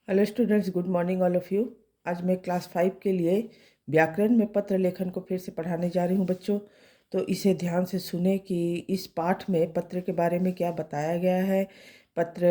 Hello students, good morning all of you. आज मैं class 5 के लिए व्याकरण में पत्र लेखन को फिर से पढ़ाने जा रही हूँ बच्चों। तो इसे ध्यान से सुने कि इस पाठ में पत्र के बारे में क्या बताया गया है, पत्र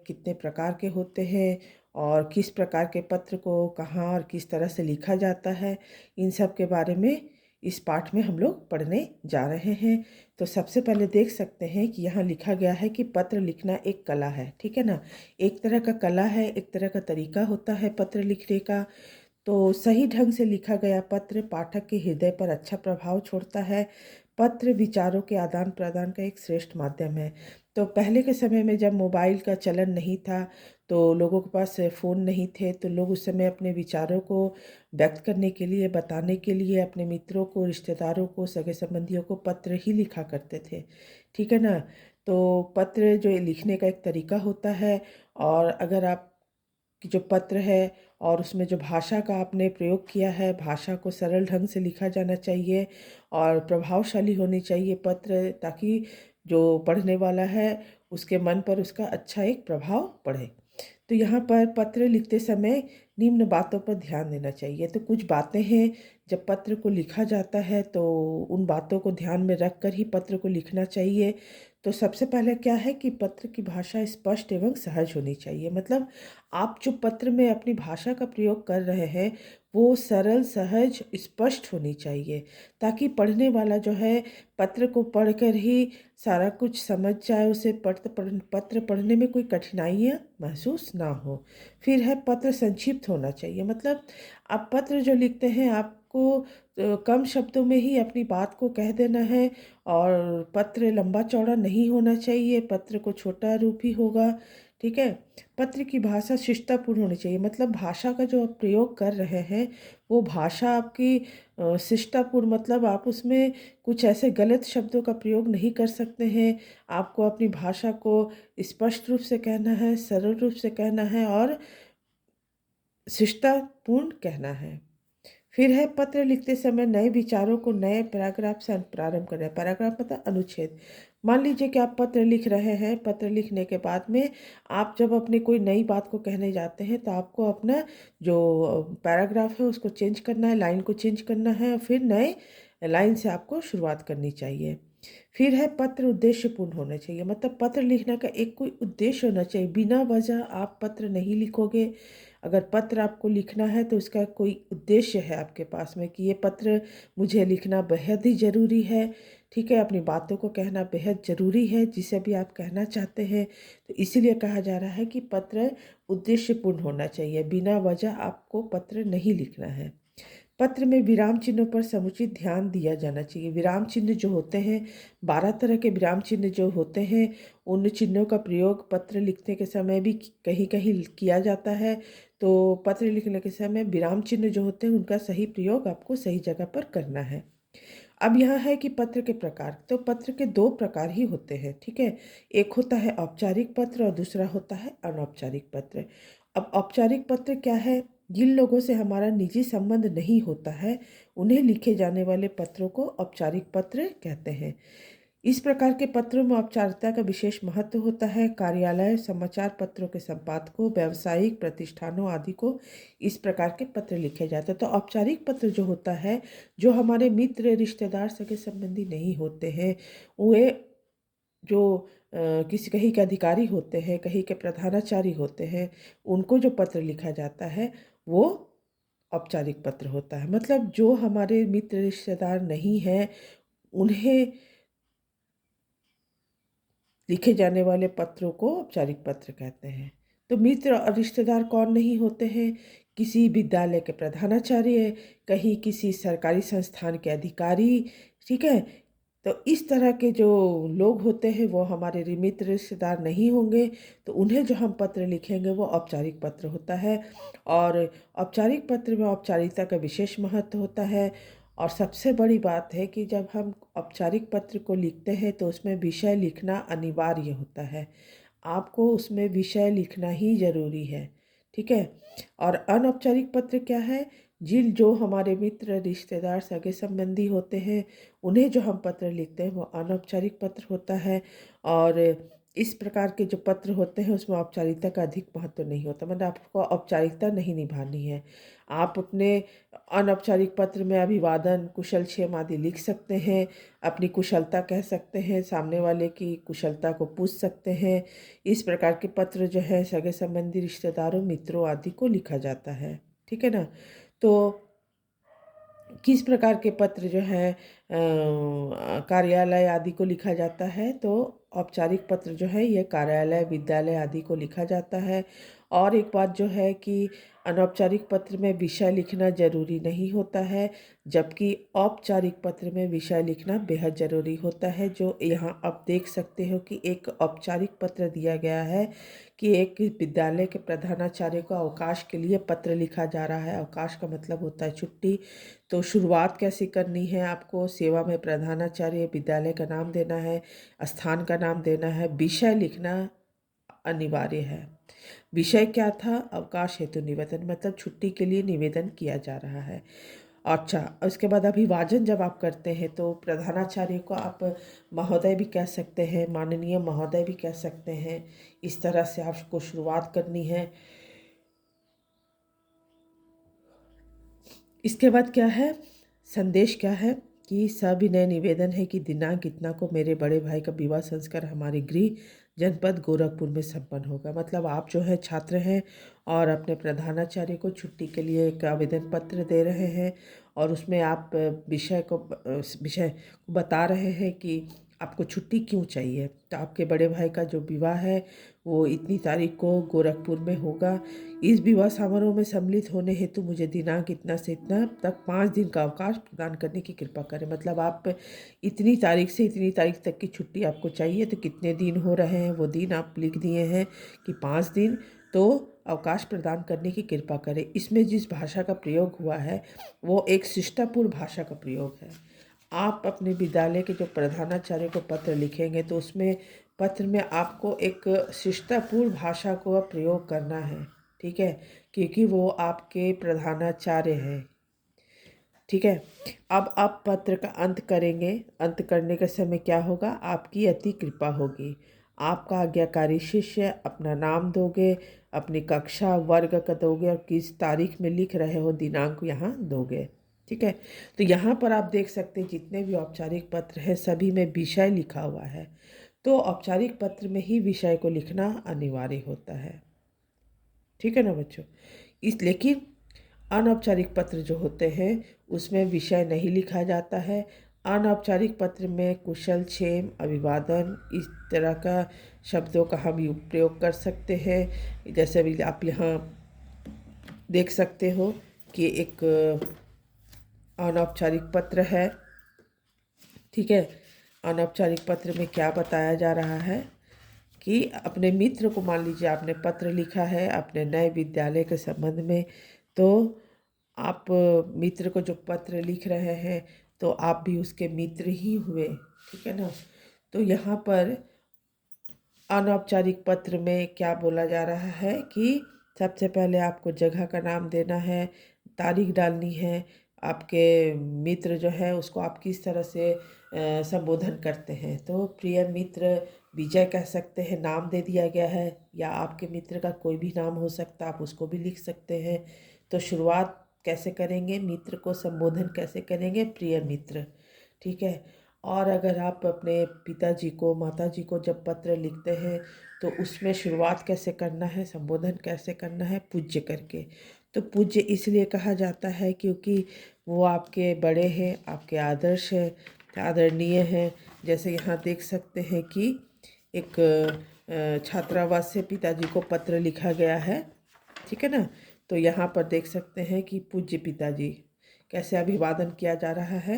कितने प्रकार के होते हैं और किस प्रकार के पत्र को कहाँ और किस तरह से लिखा जाता है, इन सब के बारे में इस पाठ में हम लोग पढ़ने जा रहे हैं। तो सबसे पहले देख सकते हैं कि यहाँ लिखा गया है कि पत्र लिखना एक कला है, ठीक है ना। एक तरह का कला है, एक तरह का तरीका होता है पत्र लिखने का। तो सही ढंग से लिखा गया पत्र पाठक के हृदय पर अच्छा प्रभाव छोड़ता है। पत्र विचारों के आदान प्रदान का एक श्रेष्ठ माध्यम है। तो पहले के समय में जब मोबाइल का चलन नहीं था, तो लोगों के पास फ़ोन नहीं थे, तो लोग उस समय अपने विचारों को व्यक्त करने के लिए, बताने के लिए अपने मित्रों को, रिश्तेदारों को, सगे संबंधियों को पत्र ही लिखा करते थे, ठीक है ना। तो पत्र जो लिखने का एक तरीका होता है, और अगर आप कि जो पत्र है और उसमें जो भाषा का आपने प्रयोग किया है, भाषा को सरल ढंग से लिखा जाना चाहिए और प्रभावशाली होनी चाहिए पत्र, ताकि जो पढ़ने वाला है उसके मन पर उसका अच्छा एक प्रभाव पड़े। तो यहाँ पर पत्र लिखते समय निम्न बातों पर ध्यान देना चाहिए। तो कुछ बातें हैं, जब पत्र को लिखा जाता है तो उन बातों को ध्यान में रख कर ही पत्र को लिखना चाहिए। तो सबसे पहले क्या है कि पत्र की भाषा स्पष्ट एवं सहज होनी चाहिए। मतलब आप जो पत्र में अपनी भाषा का प्रयोग कर रहे हैं वो सरल, सहज, स्पष्ट होनी चाहिए, ताकि पढ़ने वाला जो है पत्र को पढ़कर ही सारा कुछ समझ जाए, उसे पत्र पढ़ने में कोई कठिनाइयाँ महसूस ना हो। फिर है पत्र संक्षिप्त होना चाहिए। मतलब आप पत्र जो लिखते हैं आपको कम शब्दों में ही अपनी बात को कह देना है, और पत्र लंबा चौड़ा नहीं होना चाहिए, पत्र को छोटा रूप ही होगा, ठीक है। पत्र की भाषा शिष्टापूर्ण होनी चाहिए। मतलब भाषा का जो आप प्रयोग कर रहे हैं वो भाषा आपकी शिष्टापूर्ण, मतलब आप उसमें कुछ ऐसे गलत शब्दों का प्रयोग नहीं कर सकते हैं। आपको अपनी भाषा को स्पष्ट रूप से कहना है, सरल रूप से कहना है और शिष्टापूर्ण कहना है। फिर है पत्र लिखते समय नए विचारों को नए पैराग्राफ से प्रारंभ करें। पैराग्राफ मतलब अनुच्छेद। मान लीजिए कि आप पत्र लिख रहे हैं, पत्र लिखने के बाद में आप जब अपनी कोई नई बात को कहने जाते हैं तो आपको अपना जो पैराग्राफ है उसको चेंज करना है, लाइन को चेंज करना है, और फिर नए लाइन से आपको शुरुआत करनी चाहिए। फिर है पत्र उद्देश्यपूर्ण होना चाहिए। मतलब पत्र लिखने का एक कोई उद्देश्य होना चाहिए। बिना वजह आप पत्र नहीं लिखोगे। अगर पत्र आपको लिखना है तो उसका कोई उद्देश्य है आपके पास में कि ये पत्र मुझे लिखना बेहद ही ज़रूरी है, ठीक है। अपनी बातों को कहना बेहद ज़रूरी है, जिसे भी आप कहना चाहते हैं। तो इसीलिए कहा जा रहा है कि पत्र उद्देश्यपूर्ण होना चाहिए। बिना वजह आपको पत्र नहीं लिखना है। पत्र में विराम चिन्हों पर समुचित ध्यान दिया जाना चाहिए। विराम चिन्ह जो होते हैं, 12 तरह के विराम चिन्ह जो होते हैं, उन चिन्हों का प्रयोग पत्र लिखने के समय भी कहीं कहीं किया जाता है। तो पत्र लिखने के समय विराम चिन्ह जो होते हैं उनका सही प्रयोग आपको सही जगह पर करना है। अब यहाँ है कि पत्र के प्रकार। तो पत्र के दो प्रकार ही होते हैं, ठीक है। एक होता है औपचारिक पत्र और दूसरा होता है अनौपचारिक पत्र। अब औपचारिक पत्र क्या है? जिन लोगों से हमारा निजी संबंध नहीं होता है उन्हें लिखे जाने वाले पत्रों को औपचारिक पत्र कहते हैं। इस प्रकार के पत्रों में औपचारिकता का विशेष महत्व होता है। कार्यालय, समाचार पत्रों के संपादकों, व्यावसायिक प्रतिष्ठानों आदि को इस प्रकार के पत्र लिखे जाते हैं। तो औपचारिक पत्र जो होता है, जो हमारे मित्र, रिश्तेदार, सगे संबंधी नहीं होते हैं, वे जो किसी कहीं के अधिकारी होते हैं, कहीं के प्रधानाचार्य होते हैं, उनको जो पत्र लिखा जाता है वो औपचारिक पत्र होता है। मतलब जो हमारे मित्र, रिश्तेदार नहीं हैं, उन्हें लिखे जाने वाले पत्रों को औपचारिक पत्र कहते हैं। तो मित्र और रिश्तेदार कौन नहीं होते हैं? किसी विद्यालय के प्रधानाचार्य, कहीं किसी सरकारी संस्थान के अधिकारी, ठीक है। तो इस तरह के जो लोग होते हैं वो हमारे मित्र रिश्तेदार नहीं होंगे, तो उन्हें जो हम पत्र लिखेंगे वो औपचारिक पत्र होता है। और औपचारिक पत्र में औपचारिकता का विशेष महत्व होता है। और सबसे बड़ी बात है कि जब हम औपचारिक पत्र को लिखते हैं तो उसमें विषय लिखना अनिवार्य होता है। आपको उसमें विषय लिखना ही ज़रूरी है, ठीक है। और अनौपचारिक पत्र क्या है? जिन जो हमारे मित्र, रिश्तेदार, सगे संबंधी होते हैं उन्हें जो हम पत्र लिखते हैं वो अनौपचारिक पत्र होता है। और इस प्रकार के जो पत्र होते हैं उसमें औपचारिकता का अधिक महत्व नहीं होता, मतलब आपको औपचारिकता नहीं निभानी है। आप अपने अनौपचारिक पत्र में अभिवादन, कुशलक्षेम आदि लिख सकते हैं, अपनी कुशलता कह सकते हैं, सामने वाले की कुशलता को पूछ सकते हैं। इस प्रकार के पत्र जो है सगे संबंधी, रिश्तेदारों, मित्रों आदि को लिखा जाता है, ठीक है ना। तो किस प्रकार के पत्र जो है कार्यालय आदि को लिखा जाता है, तो औपचारिक पत्र जो है ये कार्यालय, विद्यालय आदि को लिखा जाता है। और एक बात जो है कि अनौपचारिक पत्र में विषय लिखना जरूरी नहीं होता है, जबकि औपचारिक पत्र में विषय लिखना बेहद ज़रूरी होता है। जो यहाँ आप देख सकते हो कि एक औपचारिक पत्र दिया गया है कि एक विद्यालय के प्रधानाचार्य को अवकाश के लिए पत्र लिखा जा रहा है। अवकाश का मतलब होता है छुट्टी। तो शुरुआत कैसे करनी है, आपको सेवा में प्रधानाचार्य, विद्यालय का नाम देना है, स्थान का नाम देना है, विषय लिखना अनिवार्य है। विषय क्या था? अवकाश हेतु निवेदन, मतलब छुट्टी के लिए निवेदन किया जा रहा है। अच्छा, उसके बाद अभिवादन जब आप करते हैं तो प्रधानाचार्य को आप महोदय भी कह सकते हैं, माननीय महोदय भी कह सकते हैं। इस तरह से आपको शुरुआत करनी है। इसके बाद क्या है, संदेश क्या है कि सविनय निवेदन है कि दिनांक इतना को मेरे बड़े भाई का विवाह संस्कार हमारे गृह जनपद गोरखपुर में संपन्न होगा। मतलब आप जो है छात्र हैं और अपने प्रधानाचार्य को छुट्टी के लिए एक आवेदन पत्र दे रहे हैं, और उसमें आप विषय को बता रहे हैं कि आपको छुट्टी क्यों चाहिए। तो आपके बड़े भाई का जो विवाह है वो इतनी तारीख को गोरखपुर में होगा। इस विवाह समारोह में सम्मिलित होने हेतु मुझे दिनांक इतना से इतना तक 5 दिन का अवकाश प्रदान करने की कृपा करें। मतलब आप इतनी तारीख से इतनी तारीख तक की छुट्टी आपको चाहिए, तो कितने दिन हो रहे हैं वो दिन आप लिख दिए हैं कि 5 दिन, तो अवकाश प्रदान करने की कृपा करें। इसमें जिस भाषा का प्रयोग हुआ है वो एक शिष्टापूर्ण भाषा का प्रयोग है। आप अपने विद्यालय के जो प्रधानाचार्य को पत्र लिखेंगे तो उसमें पत्र में आपको एक शिष्टापूर्ण भाषा को प्रयोग करना है, ठीक है, क्योंकि वो आपके प्रधानाचार्य हैं, ठीक है। अब आप पत्र का अंत करेंगे। अंत करने के समय क्या होगा, आपकी अति कृपा होगी। आपका आज्ञाकारी शिष्य अपना नाम दोगे, अपनी कक्षा वर्ग का दोगे, और किस तारीख में लिख रहे हो दिनांक यहाँ दोगे, ठीक है। तो यहाँ पर आप देख सकते हैं जितने भी औपचारिक पत्र हैं सभी में विषय लिखा हुआ है। तो औपचारिक पत्र में ही विषय को लिखना अनिवार्य होता है, ठीक है ना बच्चों। लेकिन अनौपचारिक पत्र जो होते हैं उसमें विषय नहीं लिखा जाता है। अनौपचारिक पत्र में कुशल क्षेम, अभिवादन, इस तरह का शब्दों का हम प्रयोग कर सकते हैं। जैसे भी आप यहाँ देख सकते हो कि एक अनौपचारिक पत्र है, ठीक है। अनौपचारिक पत्र में क्या बताया जा रहा है कि अपने मित्र को, मान लीजिए आपने पत्र लिखा है अपने नए विद्यालय के संबंध में, तो आप मित्र को जो पत्र लिख रहे हैं तो आप भी उसके मित्र ही हुए, ठीक है ना। तो यहाँ पर अनौपचारिक पत्र में क्या बोला जा रहा है कि सबसे पहले आपको जगह का नाम देना है, तारीख डालनी है, आपके मित्र जो है उसको आप किस तरह से संबोधन करते हैं। तो प्रिय मित्र विजय कह सकते हैं, नाम दे दिया गया है, या आपके मित्र का कोई भी नाम हो सकता है, आप उसको भी लिख सकते हैं। तो शुरुआत कैसे करेंगे, मित्र को संबोधन कैसे करेंगे, प्रिय मित्र, ठीक है। और अगर आप अपने पिताजी को, माताजी को जब पत्र लिखते हैं तो उसमें शुरुआत कैसे करना है, संबोधन कैसे करना है, पूज्य करके। तो पूज्य इसलिए कहा जाता है क्योंकि वो आपके बड़े हैं, आपके आदर्श हैं, आदरणीय हैं। जैसे यहाँ देख सकते हैं कि एक छात्रावास से पिताजी को पत्र लिखा गया है, ठीक है ना। तो यहाँ पर देख सकते हैं कि पूज्य पिताजी, कैसे अभिवादन किया जा रहा है,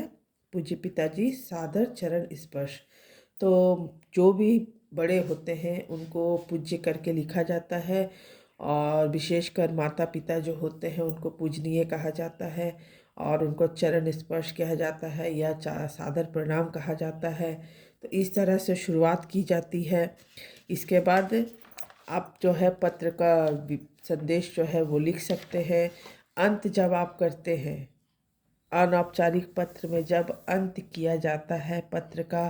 पूज्य पिताजी सादर चरण स्पर्श। तो जो भी बड़े होते हैं उनको पूज्य करके लिखा जाता है, और विशेषकर माता पिता जो होते हैं उनको पूजनीय कहा जाता है, और उनको चरण स्पर्श किया जाता है या सादर प्रणाम कहा जाता है। तो इस तरह से शुरुआत की जाती है। इसके बाद आप जो है पत्र का संदेश जो है वो लिख सकते हैं। अंत जब आप करते हैं, अनौपचारिक पत्र में जब अंत किया जाता है पत्र का,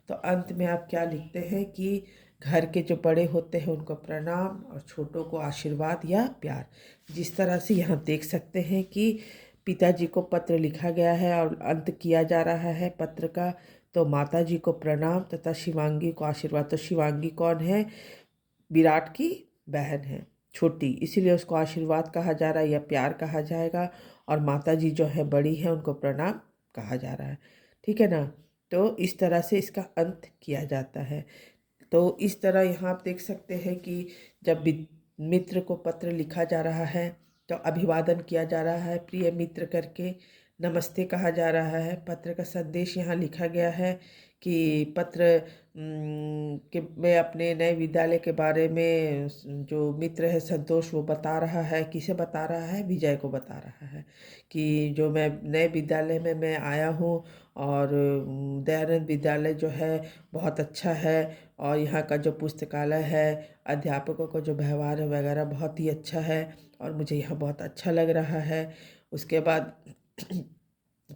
तो अंत में आप क्या लिखते हैं कि घर के जो बड़े होते हैं उनको प्रणाम और छोटों को आशीर्वाद या प्यार। जिस तरह से यहाँ देख सकते हैं कि पिताजी को पत्र लिखा गया है और अंत किया जा रहा है पत्र का। तो माता जी को प्रणाम तथा शिवांगी को आशीर्वाद। तो शिवांगी कौन है? विराट की बहन है, छोटी, इसीलिए उसको आशीर्वाद कहा जा रहा है या प्यार कहा जाएगा। और माता जी जो है बड़ी है, उनको प्रणाम कहा जा रहा है। ठीक है ना? तो इस तरह से इसका अंत किया जाता है। तो इस तरह यहाँ आप देख सकते हैं कि जब मित्र को पत्र लिखा जा रहा है तो अभिवादन किया जा रहा है प्रिय मित्र करके, नमस्ते कहा जा रहा है। पत्र का संदेश यहाँ लिखा गया है कि पत्र कि मैं अपने नए विद्यालय के बारे में जो मित्र है संतोष, वो बता रहा है। किसे बता रहा है? विजय को बता रहा है कि जो मैं नए विद्यालय में मैं आया हूँ और दयानंद विद्यालय जो है बहुत अच्छा है और यहाँ का जो पुस्तकालय है, अध्यापकों का जो व्यवहार है वगैरह बहुत ही अच्छा है और मुझे यहाँ बहुत अच्छा लग रहा है। उसके बाद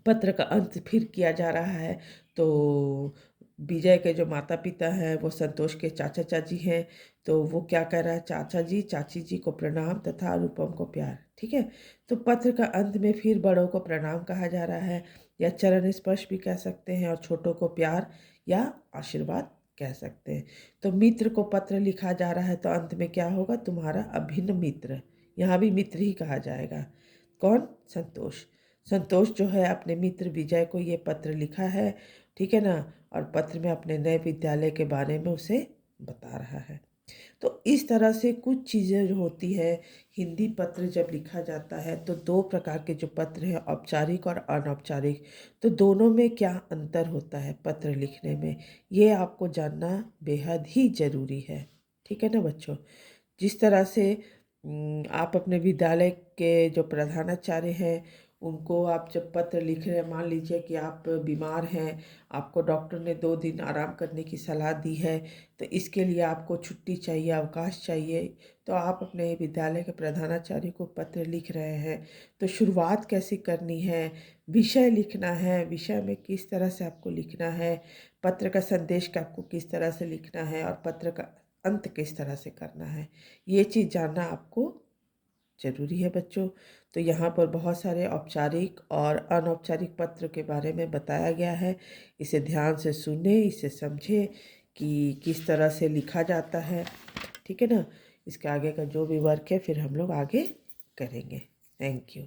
पत्र का अंत फिर किया जा रहा है। तो विजय के जो माता पिता हैं वो संतोष के चाचा चाची हैं। तो वो क्या कह रहा है? चाचा जी चाची जी को प्रणाम तथा अनुपम को प्यार। ठीक है? तो पत्र का अंत में फिर बड़ों को प्रणाम कहा जा रहा है या चरण स्पर्श भी कह सकते हैं और छोटों को प्यार या आशीर्वाद कह सकते हैं। तो मित्र को पत्र लिखा जा रहा है तो अंत में क्या होगा? तुम्हारा अभिन्न मित्र। यहाँ भी मित्र ही कहा जाएगा। कौन? संतोष। संतोष जो है अपने मित्र विजय को ये पत्र लिखा है। ठीक है ना? और पत्र में अपने नए विद्यालय के बारे में उसे बता रहा है। तो इस तरह से कुछ चीज़ें जो होती है, हिंदी पत्र जब लिखा जाता है तो दो प्रकार के जो पत्र हैं, औपचारिक और अनौपचारिक। तो दोनों में क्या अंतर होता है पत्र लिखने में, ये आपको जानना बेहद ही ज़रूरी है। ठीक है ना बच्चों? जिस तरह से आप अपने विद्यालय के जो प्रधानाचार्य हैं उनको आप जब पत्र लिख रहे हैं, मान लीजिए कि आप बीमार हैं, आपको डॉक्टर ने 2 दिन आराम करने की सलाह दी है, तो इसके लिए आपको छुट्टी चाहिए, अवकाश चाहिए, तो आप अपने विद्यालय के प्रधानाचार्य को पत्र लिख रहे हैं। तो शुरुआत कैसे करनी है, विषय लिखना है, विषय में किस तरह से आपको लिखना है, पत्र का संदेश का आपको किस तरह से लिखना है और पत्र का अंत किस तरह से करना है, ये चीज़ जानना आपको ज़रूरी है बच्चों। तो यहाँ पर बहुत सारे औपचारिक और अनौपचारिक पत्र के बारे में बताया गया है। इसे ध्यान से सुने, इसे समझे कि किस तरह से लिखा जाता है। ठीक है ना? इसके आगे का जो भी वर्क है फिर हम लोग आगे करेंगे। Thank you.